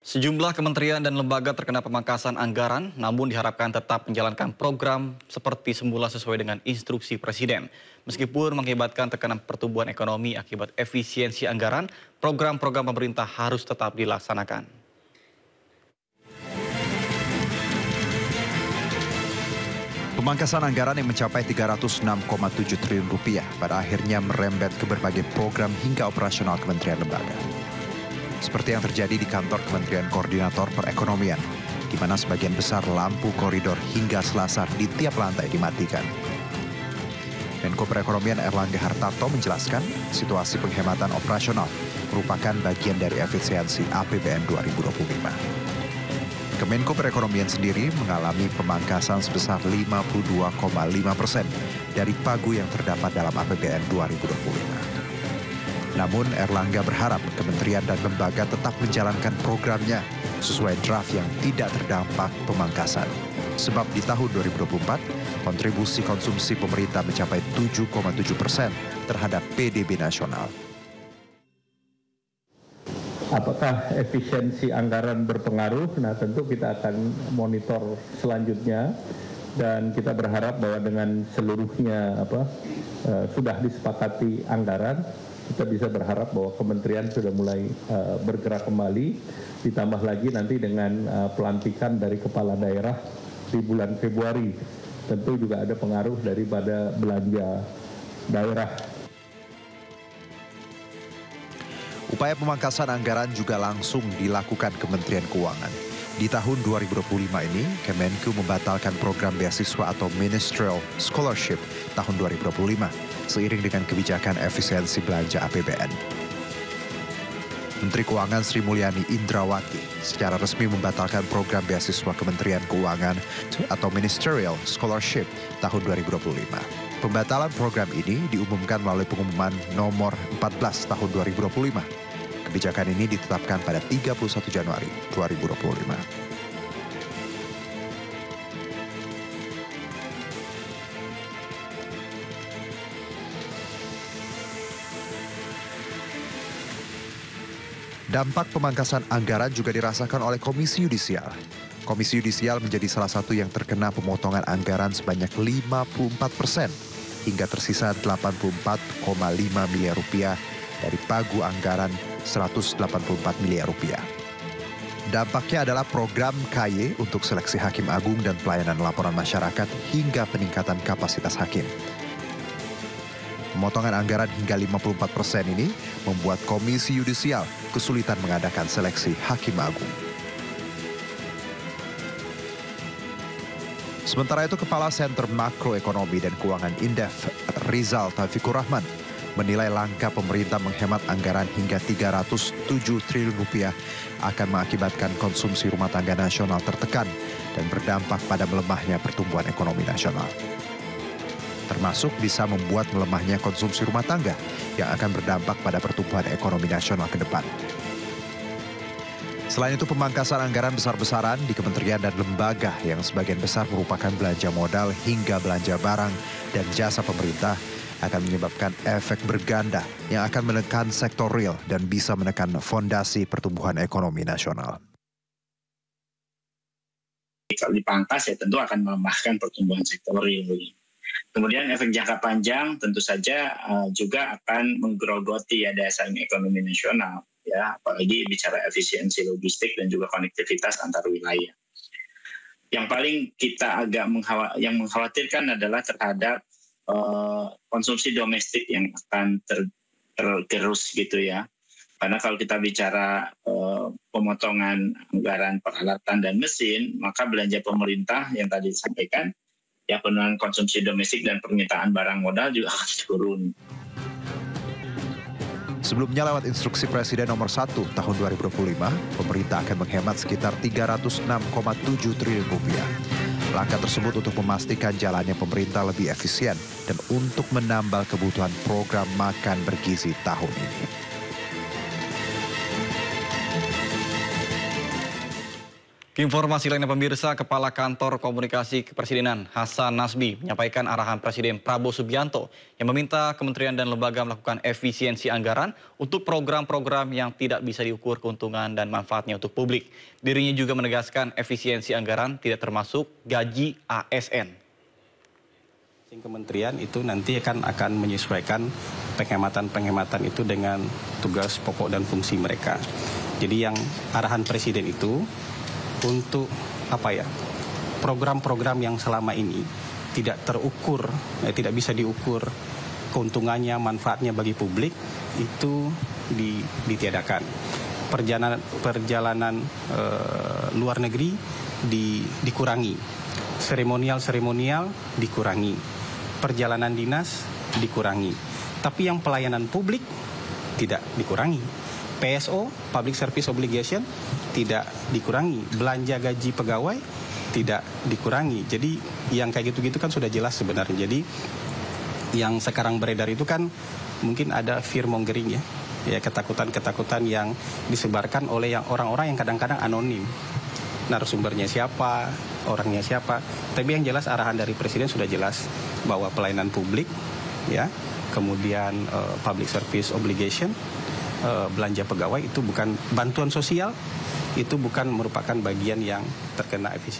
Sejumlah kementerian dan lembaga terkena pemangkasan anggaran, namun diharapkan tetap menjalankan program seperti semula sesuai dengan instruksi Presiden. Meskipun mengakibatkan tekanan pertumbuhan ekonomi akibat efisiensi anggaran, program-program pemerintah harus tetap dilaksanakan. Pemangkasan anggaran yang mencapai 306,7 triliun rupiah pada akhirnya merembet ke berbagai program hingga operasional kementerian lembaga. Seperti yang terjadi di kantor Kementerian Koordinator Perekonomian, di mana sebagian besar lampu koridor hingga selasar di tiap lantai dimatikan. Menko Perekonomian Erlangga Hartarto menjelaskan situasi penghematan operasional merupakan bagian dari efisiensi APBN 2025. Kemenko Perekonomian sendiri mengalami pemangkasan sebesar 52,5% dari pagu yang terdapat dalam APBN 2025. Namun Erlangga berharap kementerian dan lembaga tetap menjalankan programnya sesuai draft yang tidak terdampak pemangkasan. Sebab di tahun 2024, kontribusi konsumsi pemerintah mencapai 7,7% terhadap PDB nasional. Apakah efisiensi anggaran berpengaruh? Nah, tentu kita akan monitor selanjutnya dan kita berharap bahwa dengan seluruhnya sudah disepakati anggaran, kita bisa berharap bahwa kementerian sudah mulai bergerak kembali, ditambah lagi nanti dengan pelantikan dari kepala daerah di bulan Februari. Tentu juga ada pengaruh daripada belanja daerah. Upaya pemangkasan anggaran juga langsung dilakukan Kementerian Keuangan. Di tahun 2025 ini, Kemenku membatalkan program beasiswa atau Ministerial Scholarship tahun 2025, seiring dengan kebijakan efisiensi belanja APBN. Menteri Keuangan Sri Mulyani Indrawati secara resmi membatalkan program beasiswa Kementerian Keuangan atau Ministerial Scholarship tahun 2025. Pembatalan program ini diumumkan melalui pengumuman nomor 14 tahun 2025. Kebijakan ini ditetapkan pada 31 Januari 2025. Dampak pemangkasan anggaran juga dirasakan oleh Komisi Yudisial. Komisi Yudisial menjadi salah satu yang terkena pemotongan anggaran sebanyak 54%, hingga tersisa 84,5 miliar rupiah dari pagu anggaran 184 miliar rupiah. Dampaknya adalah program KY untuk seleksi hakim agung dan pelayanan laporan masyarakat hingga peningkatan kapasitas hakim. Pemotongan anggaran hingga 54% ini membuat Komisi Yudisial kesulitan mengadakan seleksi hakim agung. Sementara itu, Kepala Sentra Makroekonomi dan Keuangan Indef, Rizal Taufikur Rahman, menilai langkah pemerintah menghemat anggaran hingga 307 triliun rupiah akan mengakibatkan konsumsi rumah tangga nasional tertekan dan berdampak pada melemahnya pertumbuhan ekonomi nasional. Termasuk bisa membuat melemahnya konsumsi rumah tangga yang akan berdampak pada pertumbuhan ekonomi nasional ke depan. Selain itu, pemangkasan anggaran besar-besaran di kementerian dan lembaga yang sebagian besar merupakan belanja modal hingga belanja barang dan jasa pemerintah akan menyebabkan efek berganda yang akan menekan sektor real dan bisa menekan fondasi pertumbuhan ekonomi nasional. Kalau dipangkas ya tentu akan melemahkan pertumbuhan sektor real. Kemudian efek jangka panjang tentu saja juga akan menggerogoti ya daya saing ekonomi nasional. Ya, apalagi bicara efisiensi logistik dan juga konektivitas antar wilayah. Yang paling kita agak mengkhawatirkan adalah terhadap konsumsi domestik yang akan tergerus gitu ya. Karena kalau kita bicara pemotongan anggaran peralatan dan mesin, maka belanja pemerintah yang tadi disampaikan, ya penurunan konsumsi domestik dan permintaan barang modal juga akan turun. Sebelumnya lewat instruksi Presiden nomor 1 tahun 2025, pemerintah akan menghemat sekitar 306,7 triliun rupiah. Langkah tersebut untuk memastikan jalannya pemerintah lebih efisien dan untuk menambal kebutuhan program makan bergizi tahun ini. Informasi lainnya pemirsa, Kepala Kantor Komunikasi Kepresidenan Hasan Nasbi menyampaikan arahan Presiden Prabowo Subianto yang meminta kementerian dan lembaga melakukan efisiensi anggaran untuk program-program yang tidak bisa diukur keuntungan dan manfaatnya untuk publik. Dirinya juga menegaskan efisiensi anggaran tidak termasuk gaji ASN. Kementerian itu nanti akan menyesuaikan penghematan-penghematan itu dengan tugas pokok dan fungsi mereka. Jadi yang arahan Presiden itu untuk program-program yang selama ini tidak terukur, tidak bisa diukur keuntungannya, manfaatnya bagi publik itu ditiadakan. Perjalanan luar negeri dikurangi, seremonial dikurangi, perjalanan dinas dikurangi, tapi yang pelayanan publik tidak dikurangi. PSO, Public Service Obligation, tidak dikurangi. Belanja gaji pegawai tidak dikurangi. Jadi yang kayak gitu-gitu kan sudah jelas sebenarnya. Jadi yang sekarang beredar itu kan mungkin ada fear mongering ya ketakutan-ketakutan yang disebarkan oleh orang-orang yang kadang-kadang anonim. Narasumbernya siapa, orangnya siapa. Tapi yang jelas arahan dari Presiden sudah jelas bahwa pelayanan publik, ya, kemudian Public Service Obligation, belanja pegawai itu bukan bantuan sosial, itu bukan merupakan bagian yang terkena efisiensi.